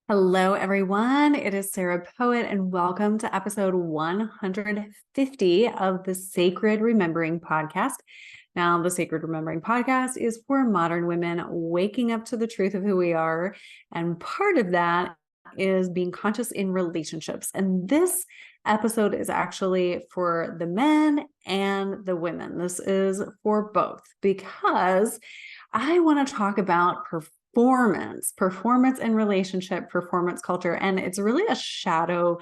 Hello, everyone. It is Sarah Poet, and welcome to episode 150 of the Sacred Remembering Podcast. Now, the Sacred Remembering Podcast is for modern women waking up to the truth of who we are. And part of that is being conscious in relationships. And this episode is actually for the men and the women. This is for both because I want to talk about performance and relationship, performance culture. And it's really a shadow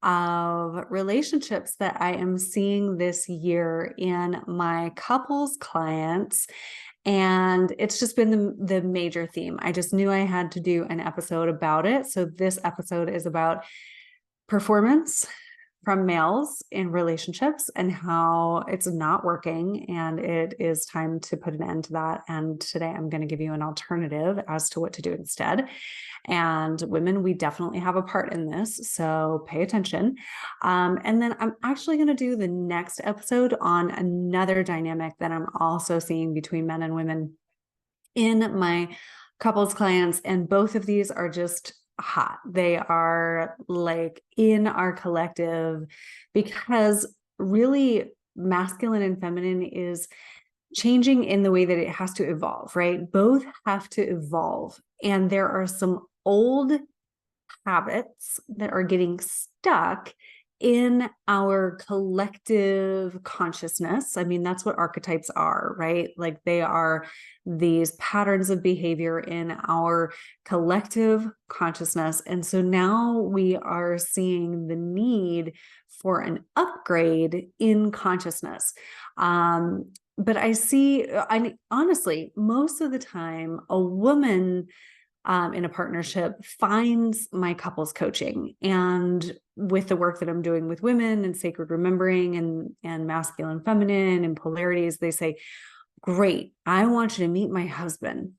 of relationships that I am seeing this year in my couples clients. And it's just been the major theme. I just knew I had to do an episode about it. So this episode is about performance from males in relationships and how it's not working and it is time to put an end to that. And today I'm going to give you an alternative as to what to do instead. And women, we definitely have a part in this, so pay attention. And then I'm actually going to do the next episode on another dynamic that I'm also seeing between men and women in my couples clients. And both of these are just hot. They are like in our collective because really masculine and feminine is changing in the way that it has to evolve, right? Both have to evolve. And there are some old habits that are getting stuck in our collective consciousness. I mean, that's what archetypes are, right? Like they are these patterns of behavior in our collective consciousness. And so now we are seeing the need for an upgrade in consciousness. But I honestly, most of the time, a woman in a partnership finds my couples coaching, and with the work that I'm doing with women and sacred remembering and masculine feminine and polarities, they say, great, I want you to meet my husband.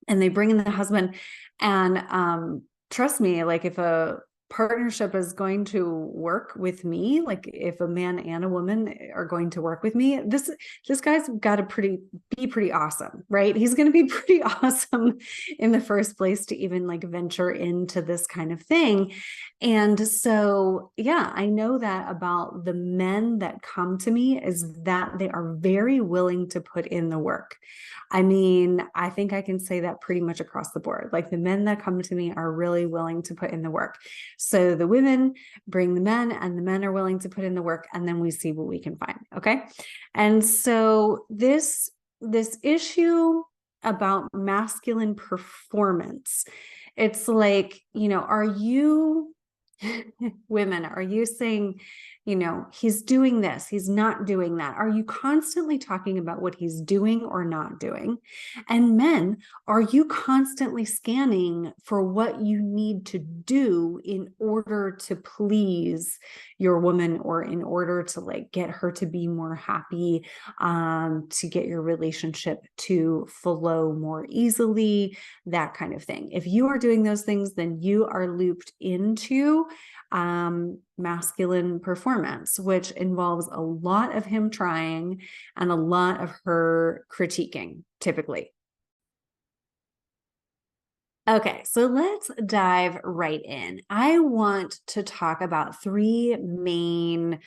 And they bring in the husband, and trust me, like if a partnership is going to work with me, like if a man and a woman are going to work with me, this guy's got to be pretty awesome, right? He's going to be pretty awesome in the first place to even like venture into this kind of thing. And so, yeah, I know that about the men that come to me is that they are very willing to put in the work. I mean, I think I can say that pretty much across the board. Like the men that come to me are really willing to put in the work. So the women bring the men and the men are willing to put in the work, and then we see what we can find. Okay. And so this issue about masculine performance, it's like, are you women, are you saying, he's doing this, he's not doing that? Are you constantly talking about what he's doing or not doing? And men, are you constantly scanning for what you need to do in order to please your woman, or in order to like get her to be more happy, to get your relationship to flow more easily, that kind of thing? If you are doing those things, then you are looped into masculine performance, which involves a lot of him trying and a lot of her critiquing, typically. Okay, so let's dive right in. I want to talk about three main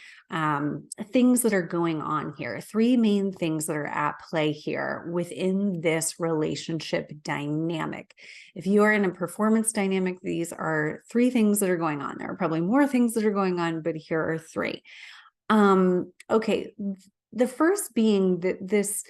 things that are going on here, three main things that are at play here within this relationship dynamic. If you are in a performance dynamic, these are three things that are going on. There are probably more things that are going on, but here are three. Okay, the first being that this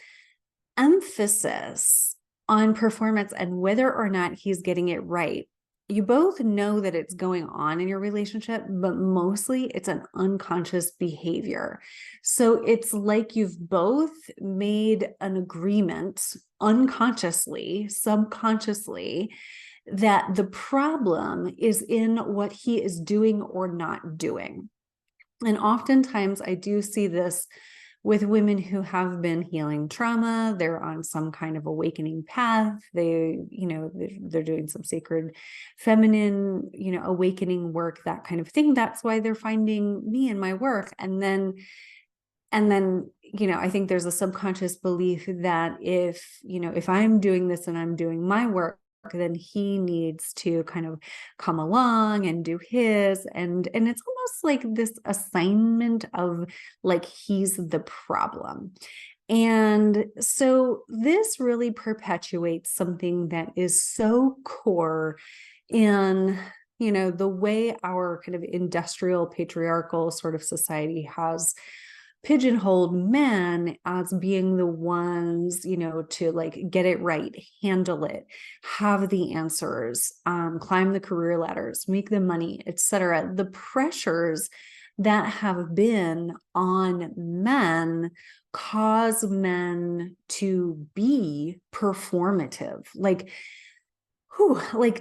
emphasis on performance and whether or not he's getting it right. You both know that it's going on in your relationship, but mostly it's an unconscious behavior. So it's like you've both made an agreement unconsciously, subconsciously, that the problem is in what he is doing or not doing. And oftentimes I do see this with women who have been healing trauma. They're on some kind of awakening path. They're doing some sacred feminine, awakening work, that kind of thing. That's why they're finding me in my work. And then, I think there's a subconscious belief that if I'm doing this and I'm doing my work, then he needs to kind of come along and do his. And it's almost like this assignment of like he's the problem. And so this really perpetuates something that is so core in, the way our kind of industrial patriarchal sort of society has pigeonholed men as being the ones, to like get it right, handle it, have the answers, climb the career ladders, make the money, etc. The pressures that have been on men cause men to be performative, like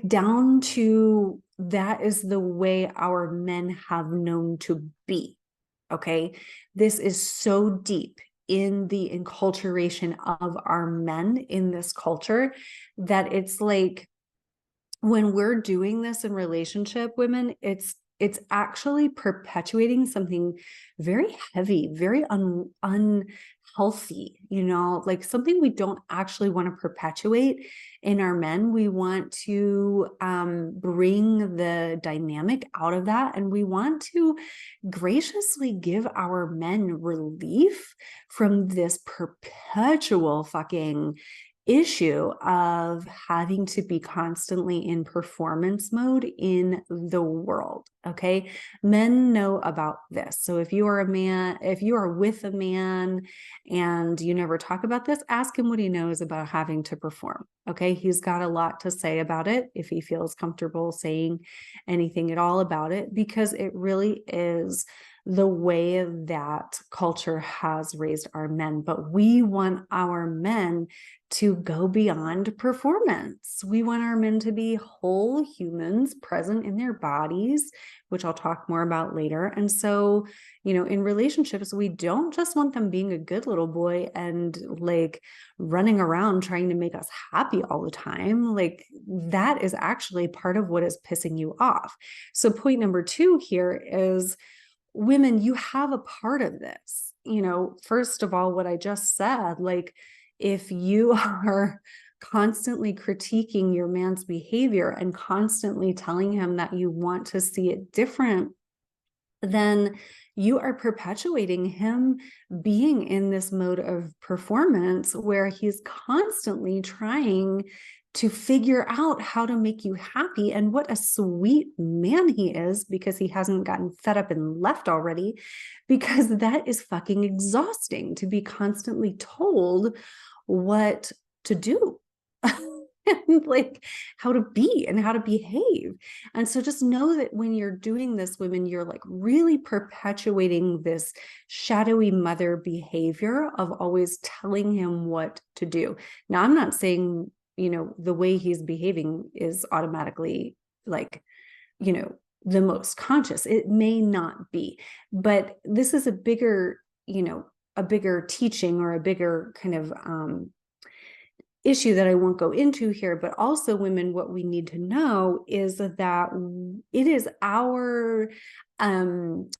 down to that is the way our men have known to be. Okay. This is so deep in the enculturation of our men in this culture that it's like when we're doing this in relationship, women, it's actually perpetuating something very heavy, very unhealthy, like something we don't actually want to perpetuate in our men. We want to bring the dynamic out of that, and we want to graciously give our men relief from this perpetual fucking issue of having to be constantly in performance mode in the world. Okay. Men know about this. So if you are a man, if you are with a man and you never talk about this, ask him what he knows about having to perform. Okay. He's got a lot to say about it if he feels comfortable saying anything at all about it, because it really is the way that culture has raised our men. But we want our men to go beyond performance. We want our men to be whole humans present in their bodies, which I'll talk more about later. And so, in relationships, we don't just want them being a good little boy and like running around trying to make us happy all the time. Like that is actually part of what is pissing you off. So point number 2 here is, women, you have a part of this. First of all, what I just said, like if you are constantly critiquing your man's behavior and constantly telling him that you want to see it different, then you are perpetuating him being in this mode of performance where he's constantly trying to figure out how to make you happy. And what a sweet man he is, because he hasn't gotten fed up and left already, because that is fucking exhausting to be constantly told what to do. And like how to be and how to behave. And so just know that when you're doing this, women, you're like really perpetuating this shadowy mother behavior of always telling him what to do. Now, I'm not saying, the way he's behaving is automatically like, the most conscious. It may not be, but this is a bigger teaching or a bigger kind of issue that I won't go into here. But also, women, what we need to know is that it is our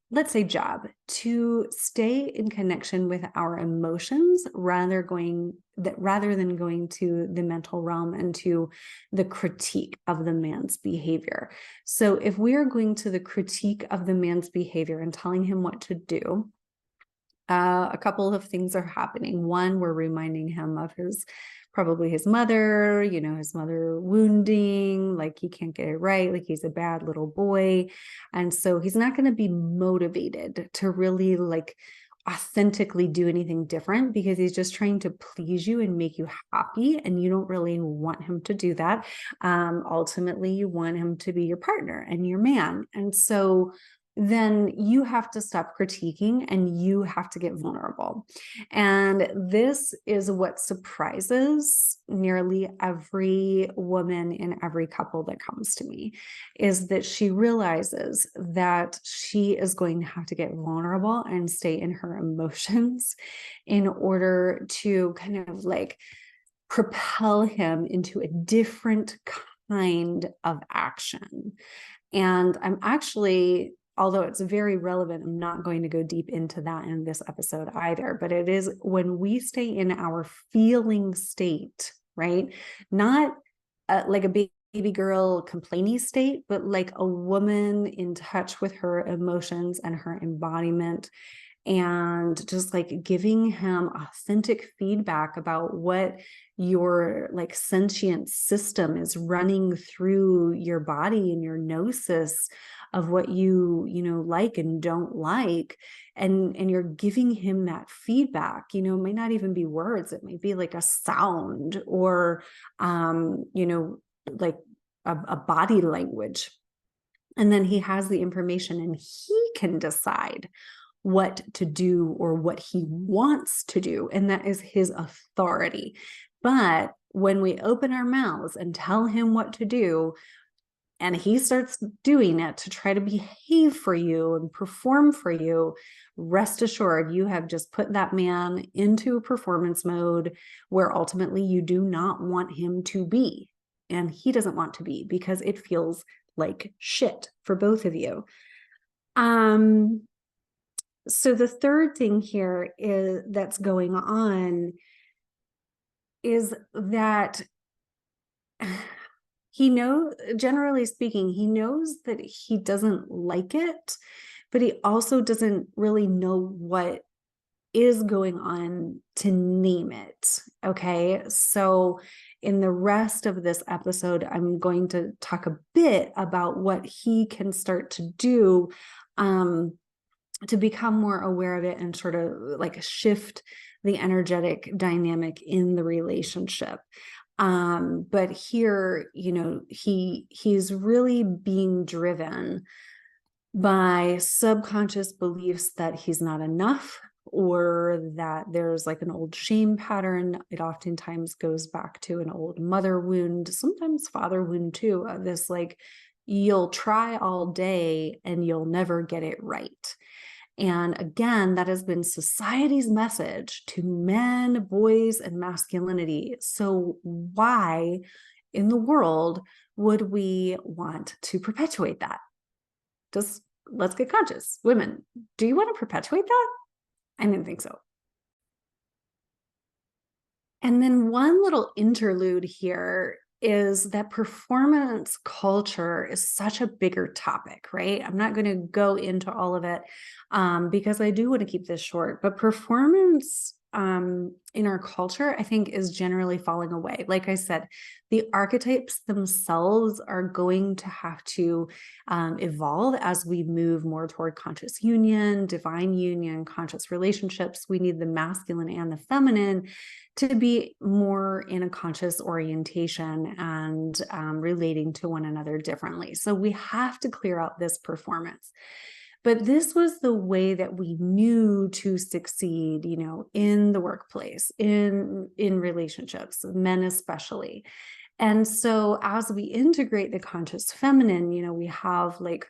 let's say job to stay in connection with our emotions rather than going to the mental realm and to the critique of the man's behavior. So if we are going to the critique of the man's behavior and telling him what to do, a couple of things are happening. One, we're reminding him of probably his mother, his mother wounding, like he can't get it right, like he's a bad little boy. And so he's not going to be motivated to really like authentically do anything different, because he's just trying to please you and make you happy. And you don't really want him to do that. Ultimately, you want him to be your partner and your man. And so then you have to stop critiquing and you have to get vulnerable. And this is what surprises nearly every woman in every couple that comes to me, is that she realizes that she is going to have to get vulnerable and stay in her emotions in order to kind of like propel him into a different kind of action. And I'm actually, although it's very relevant, I'm not going to go deep into that in this episode either, but it is when we stay in our feeling state, right? Not like a baby girl complainy state, but like a woman in touch with her emotions and her embodiment, and just like giving him authentic feedback about what your like sentient system is running through your body and your gnosis of what you know like and don't like, and you're giving him that feedback. It might not even be words, it might be like a sound, or like a body language. And then he has the information and he can decide what to do or what he wants to do. And that is his authority. But when we open our mouths and tell him what to do, and he starts doing it to try to behave for you and perform for you, rest assured, you have just put that man into a performance mode where ultimately you do not want him to be. And he doesn't want to be, because it feels like shit for both of you. So the third thing here is that's going on is that generally speaking, he knows that he doesn't like it, but he also doesn't really know what is going on to name it. Okay. So in the rest of this episode, I'm going to talk a bit about what he can start to do to become more aware of it and sort of like shift the energetic dynamic in the relationship. But here, he's really being driven by subconscious beliefs that he's not enough, or that there's like an old shame pattern. It oftentimes goes back to an old mother wound, sometimes father wound too, this like, you'll try all day and you'll never get it right. And again, that has been society's message to men, boys, and masculinity. So why in the world would we want to perpetuate that? Let's get conscious. Women, do you want to perpetuate that? I didn't think so. And then one little interlude here is that performance culture is such a bigger topic, right? I'm not going to go into all of it because I do want to keep this short, but performance in our culture, I think, is generally falling away. Like I said, the archetypes themselves are going to have to evolve as we move more toward conscious union, divine union, conscious relationships. We need the masculine and the feminine to be more in a conscious orientation and relating to one another differently. So we have to clear out this performance. But this was the way that we knew to succeed, in the workplace, in relationships, men especially. And so as we integrate the conscious feminine, we have like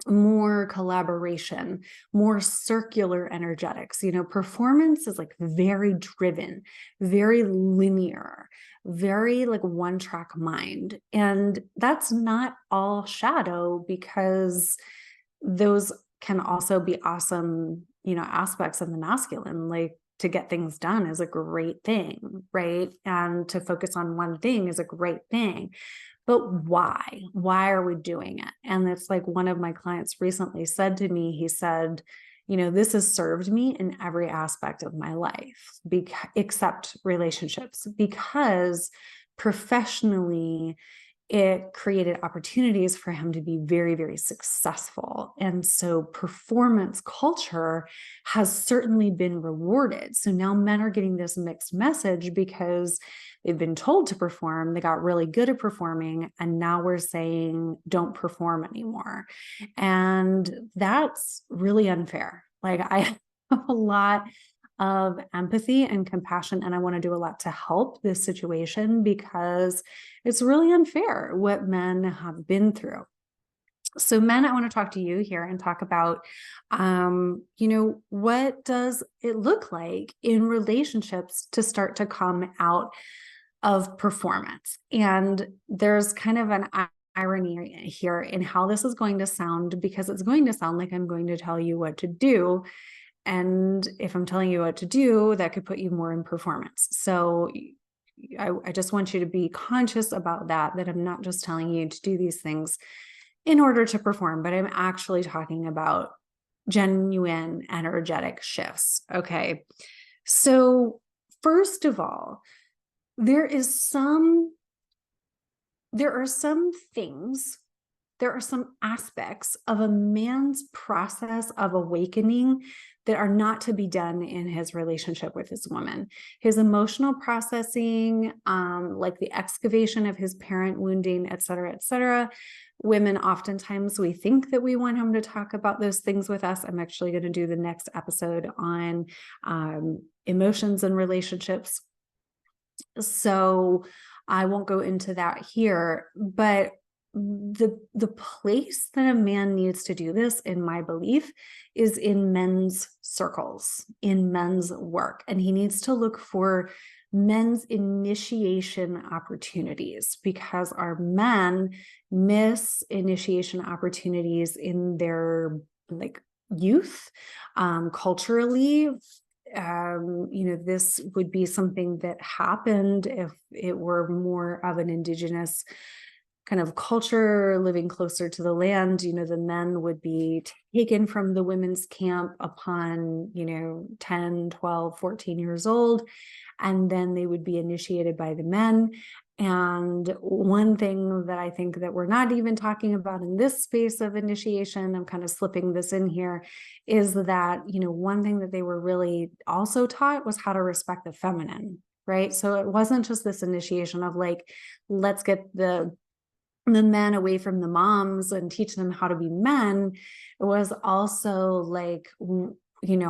more collaboration, more circular energetics. Performance is like very driven, very linear, very like one track mind. And that's not all shadow, because those can also be awesome, aspects of the masculine. Like, to get things done is a great thing, right? And to focus on one thing is a great thing. But why? Why are we doing it? And it's like, one of my clients recently said to me, he said, this has served me in every aspect of my life, except relationships, because professionally, it created opportunities for him to be very, very successful. And so performance culture has certainly been rewarded. So now men are getting this mixed message because they've been told to perform, they got really good at performing, and now we're saying don't perform anymore. And that's really unfair. Like, I have a lot of empathy and compassion, and I want to do a lot to help this situation, because it's really unfair what men have been through. So men, I want to talk to you here and talk about, what does it look like in relationships to start to come out of performance? And there's kind of an irony here in how this is going to sound, because it's going to sound like I'm going to tell you what to do. And if I'm telling you what to do, that could put you more in performance. So I just want you to be conscious about that I'm not just telling you to do these things in order to perform, but I'm actually talking about genuine energetic shifts. Okay. So first of all, there are some things, there are some aspects of a man's process of awakening that are not to be done in his relationship with his woman. His emotional processing, like the excavation of his parent wounding, et cetera, et cetera. Women, oftentimes we think that we want him to talk about those things with us. I'm actually going to do the next episode on emotions and relationships. So I won't go into that here, but the place that a man needs to do this, in my belief, is in men's circles, in men's work. And he needs to look for men's initiation opportunities, because our men miss initiation opportunities in their like youth, culturally. This would be something that happened if it were more of an indigenous kind of culture living closer to the land. The men would be taken from the women's camp upon 10, 12, 14 years old, and then they would be initiated by the men. And one thing that I think that we're not even talking about in this space of initiation, I'm kind of slipping this in here, is that one thing that they were really also taught was how to respect the feminine, right? So it wasn't just this initiation of like, let's get the men away from the moms and teach them how to be men. It was also like,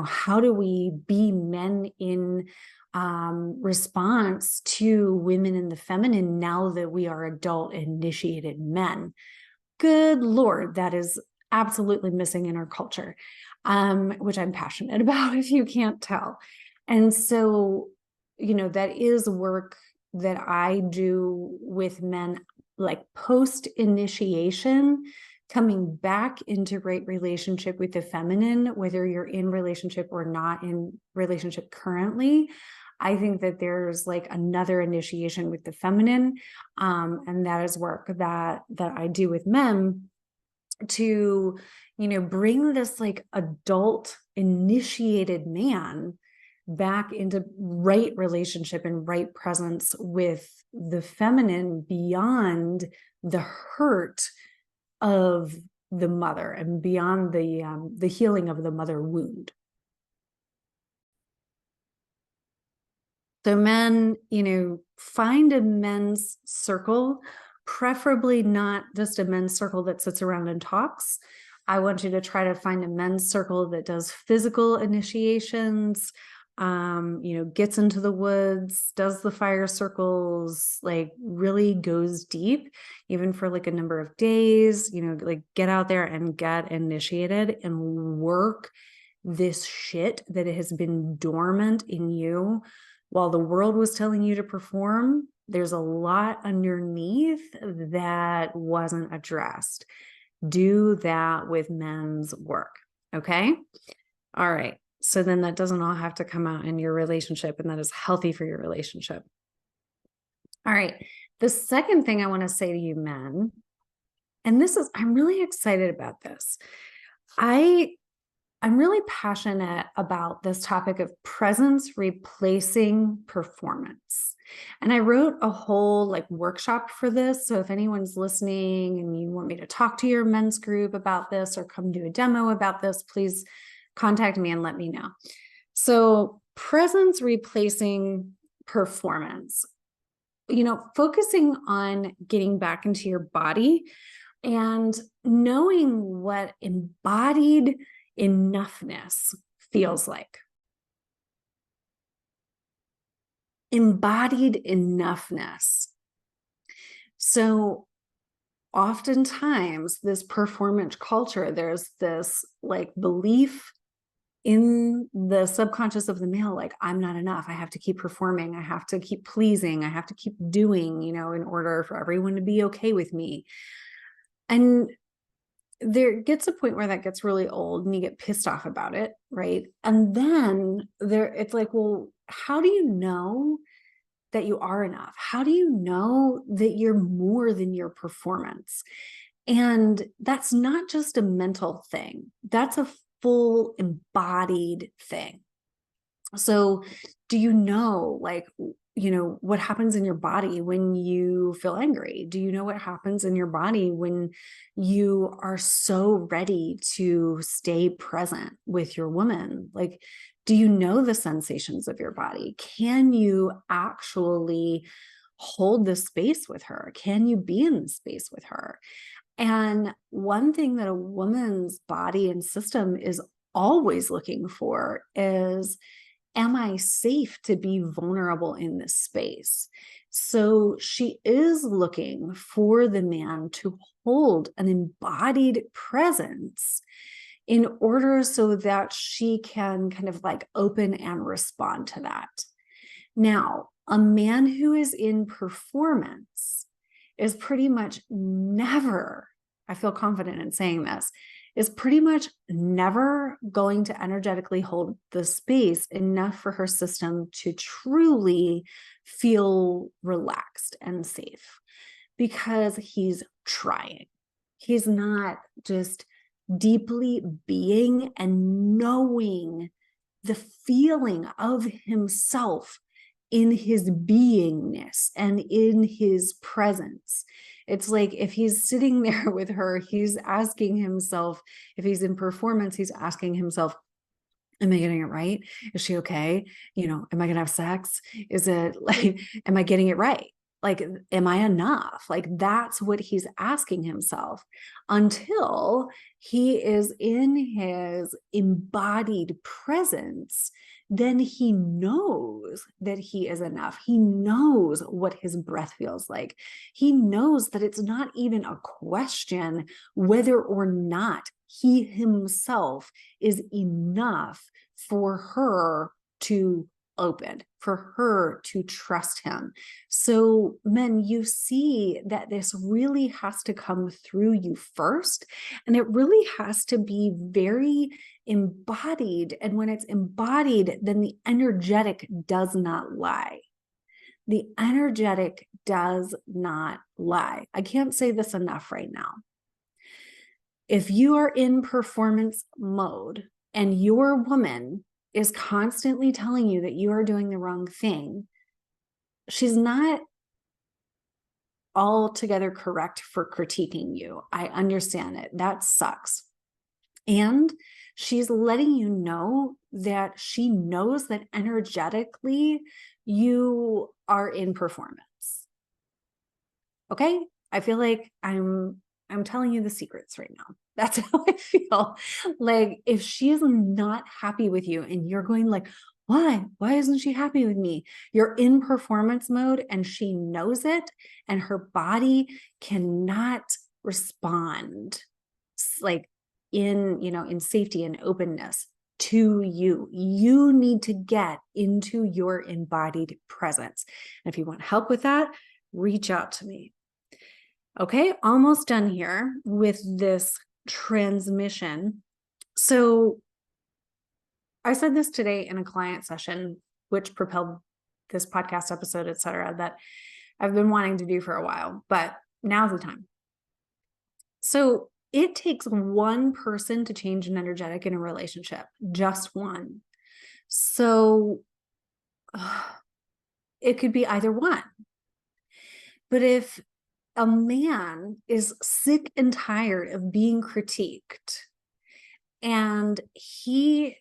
how do we be men in response to women in the feminine now that we are adult initiated men? Good Lord, that is absolutely missing in our culture, which I'm passionate about, if you can't tell. And so, that is work that I do with men, like post initiation, coming back into right relationship with the feminine, whether you're in relationship or not in relationship currently. I think that there's like another initiation with the feminine. And that is work that I do with men to, bring this like adult initiated man back into right relationship and right presence with the feminine, beyond the hurt of the mother and beyond the healing of the mother wound. So men, find a men's circle, preferably not just a men's circle that sits around and talks. I want you to try to find a men's circle that does physical initiations, gets into the woods, does the fire circles, like really goes deep, even for like a number of days, like get out there and get initiated and work this shit that has been dormant in you while the world was telling you to perform. There's a lot underneath that wasn't addressed. Do that with men's work. Okay. All right. So then that doesn't all have to come out in your relationship, and that is healthy for your relationship. All right. The second thing I want to say to you men, and I'm really excited about this. I'm really passionate about this topic of presence replacing performance. And I wrote a whole like workshop for this. So if anyone's listening and you want me to talk to your men's group about this or come do a demo about this, please contact me and let me know. So presence replacing performance, focusing on getting back into your body and knowing what embodied enoughness feels like. Embodied enoughness. So oftentimes this performance culture, there's this like belief in the subconscious of the male, like, I'm not enough. I have to keep performing. I have to keep pleasing. I have to keep doing, in order for everyone to be okay with me. And there gets a point where that gets really old and you get pissed off about it, right? And then it's like, well, how do you know that you are enough? How do you know that you're more than your performance? And that's not just a mental thing, that's a full embodied thing. So, do you know, like, what happens in your body when you feel angry? Do you know what happens in your body when you are so ready to stay present with your woman? Like, do you know the sensations of your body? Can you actually hold the space with her? Can you be in the space with her? And one thing that a woman's body and system is always looking for is, am I safe to be vulnerable in this space? So she is looking for the man to hold an embodied presence in order so that she can kind of like open and respond to that. Now, a man who is in performance is pretty much never, I feel confident in saying this, is pretty much never going to energetically hold the space enough for her system to truly feel relaxed and safe, because he's trying. He's not just deeply being and knowing the feeling of himself in his beingness and in his presence. It's like if he's sitting there with her, he's asking himself, if he's in performance, he's asking himself, am I getting it right? Is she okay? Am I going to have sex? Is it like, am I getting it right? Like, am I enough? Like, that's what he's asking himself until he is in his embodied presence. Then he knows that he is enough. He knows what his breath feels like. He knows that it's not even a question whether or not he himself is enough for her to open, for her to trust him. So, men, you see that this really has to come through you first, and it really has to be very embodied. And when it's embodied, then the energetic does not lie. The energetic does not lie. I can't say this enough right now. If you are in performance mode and your woman is constantly telling you that you are doing the wrong thing, she's not altogether correct for critiquing you. I understand it. That sucks. And she's letting you know that she knows that energetically you are in performance. Okay? I feel like I'm telling you the secrets right now. That's how I feel. Like, if she is not happy with you and you're going like, why isn't she happy with me? You're in performance mode and she knows it, and her body cannot respond like in safety and openness to you. You need to get into your embodied presence. And if you want help with that, reach out to me. Okay, almost done here with this transmission. So I said this today in a client session, which propelled this podcast episode, etc., that I've been wanting to do for a while, but now's the time. So it takes one person to change an energetic in a relationship, just one. So it could be either one. But if a man is sick and tired of being critiqued and he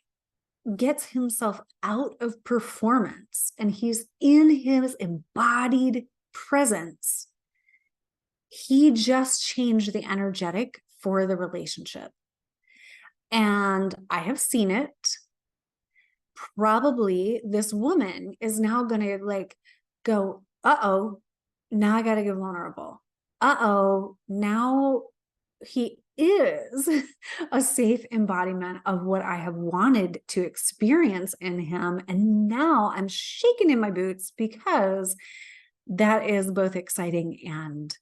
gets himself out of performance and he's in his embodied presence, he just changed the energetic for the relationship. And I have seen it. Probably this woman is now going to like go, uh-oh, now I got to get vulnerable. Uh-oh, now he is a safe embodiment of what I have wanted to experience in him. And now I'm shaking in my boots because that is both exciting and,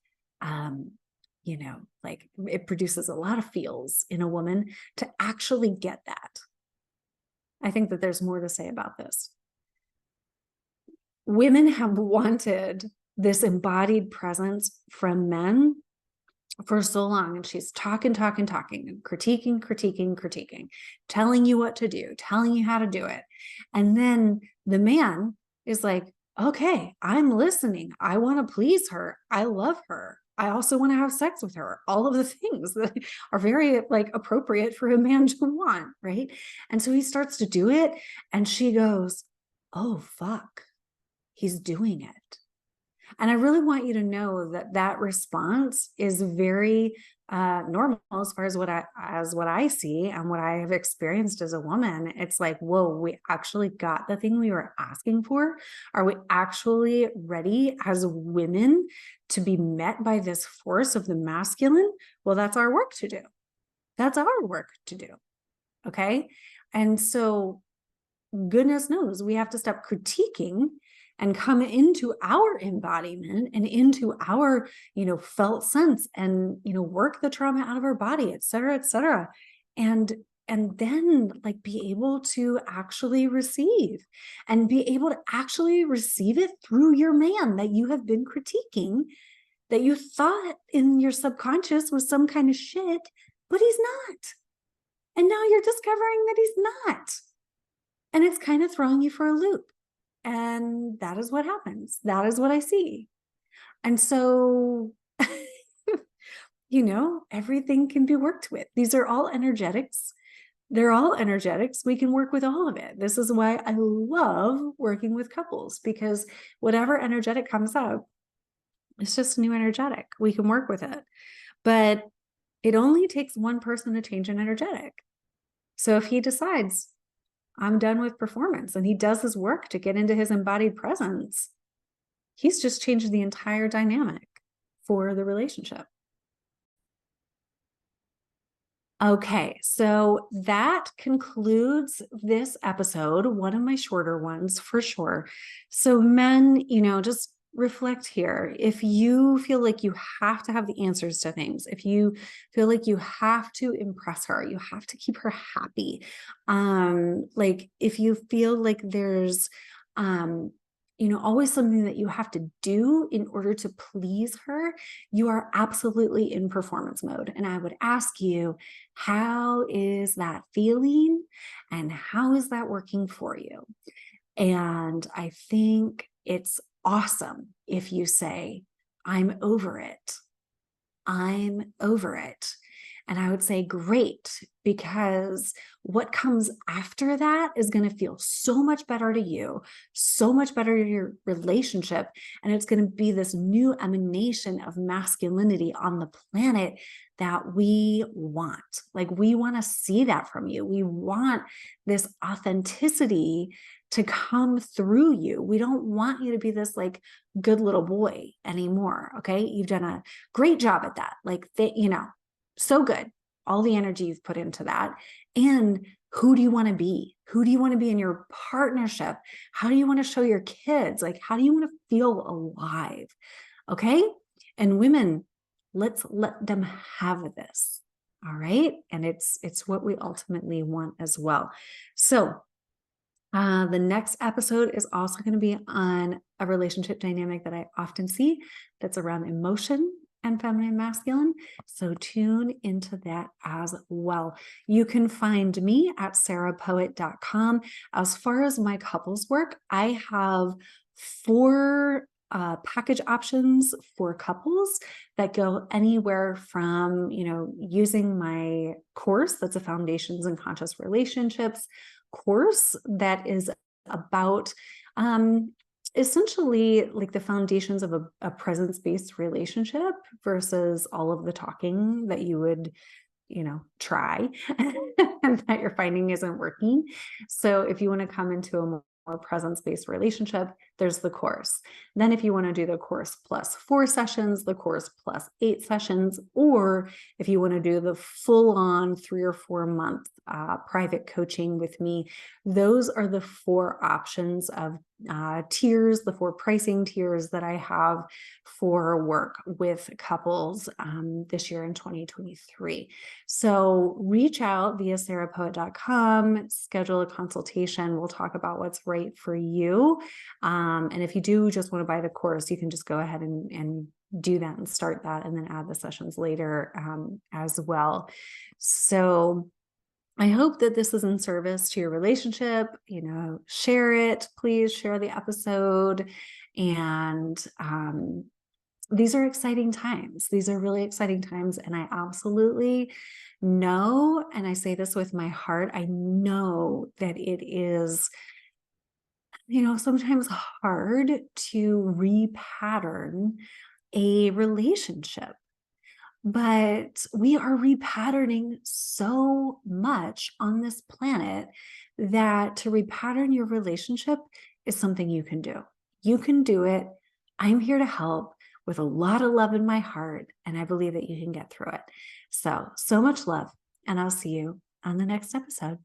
like it produces a lot of feels in a woman to actually get that. I think that there's more to say about this. women have wanted this embodied presence from men for so long. And she's talking, and critiquing, telling you what to do, telling you how to do it. And then the man is like, okay, I'm listening. I want to please her. I love her. I also want to have sex with her. All of the things that are very like appropriate for a man to want, right? And so he starts to do it. And she goes, oh, fuck, he's doing it. And I really want you to know that that response is very normal as far as what I see and what I have experienced as a woman. It's like, whoa, we actually got the thing we were asking for. Are we actually ready as women to be met by this force of the masculine? Well, that's our work to do. That's our work to do. Okay. And so goodness knows we have to stop critiquing and come into our embodiment and into our, felt sense and, work the trauma out of our body, et cetera, et cetera. And then like be able to actually receive and be able to actually receive it through your man that you have been critiquing, that you thought in your subconscious was some kind of shit, but he's not. And now you're discovering that he's not. And it's kind of throwing you for a loop. And that is what happens. That is what I see. And so, everything can be worked with. These are all energetics. They're all energetics. We can work with all of it. This is why I love working with couples, because whatever energetic comes up, it's just a new energetic. We can work with it. But it only takes one person to change an energetic. So if he decides, I'm done with performance, and he does his work to get into his embodied presence, he's just changed the entire dynamic for the relationship. Okay, so that concludes this episode, one of my shorter ones for sure. So men, just reflect here. If you feel like you have to have the answers to things, if you feel like you have to impress her, you have to keep her happy. Like if you feel like there's always something that you have to do in order to please her, you are absolutely in performance mode. And I would ask you, how is that feeling? And how is that working for you? And I think it's awesome if you say, I'm over it. I'm over it. And I would say, great, because what comes after that is going to feel so much better to you, so much better to your relationship. And it's going to be this new emanation of masculinity on the planet that we want. Like, we want to see that from you. We want this authenticity to come through you. We don't want you to be this like good little boy anymore. Okay. You've done a great job at that. Like that, so good. All the energy you've put into that. And who do you want to be? Who do you want to be in your partnership? How do you want to show your kids? Like, how do you want to feel alive? Okay. And women, let's let them have this. All right. And it's what we ultimately want as well. So the next episode is also going to be on a relationship dynamic that I often see that's around emotion and feminine and masculine. So tune into that as well. You can find me at sarahpoet.com. As far as my couples work, I have 4 package options for couples that go anywhere from, using my course that's a Foundations in Conscious Relationships course that is about essentially like the foundations of a presence-based relationship versus all of the talking that you would try and that you're finding isn't working. So if you want to come into a more presence-based relationship, there's the course. Then if you want to do the course plus 4 sessions, the course plus 8 sessions, or if you want to do the full-on 3 or 4 month private coaching with me, those are the 4 options of tiers, the 4 pricing tiers that I have for work with couples this year in 2023. So reach out via sarahpoet.com, schedule a consultation. We'll talk about what's right for you. And if you do just want to buy the course, you can just go ahead and do that and start that and then add the sessions later as well. So I hope that this is in service to your relationship. Share it, please share the episode. And these are exciting times. These are really exciting times. And I absolutely know, and I say this with my heart, I know that it is, sometimes hard to repattern a relationship. But we are repatterning so much on this planet that to repattern your relationship is something you can do. You can do it. I'm here to help with a lot of love in my heart, and I believe that you can get through it. So much love, and I'll see you on the next episode.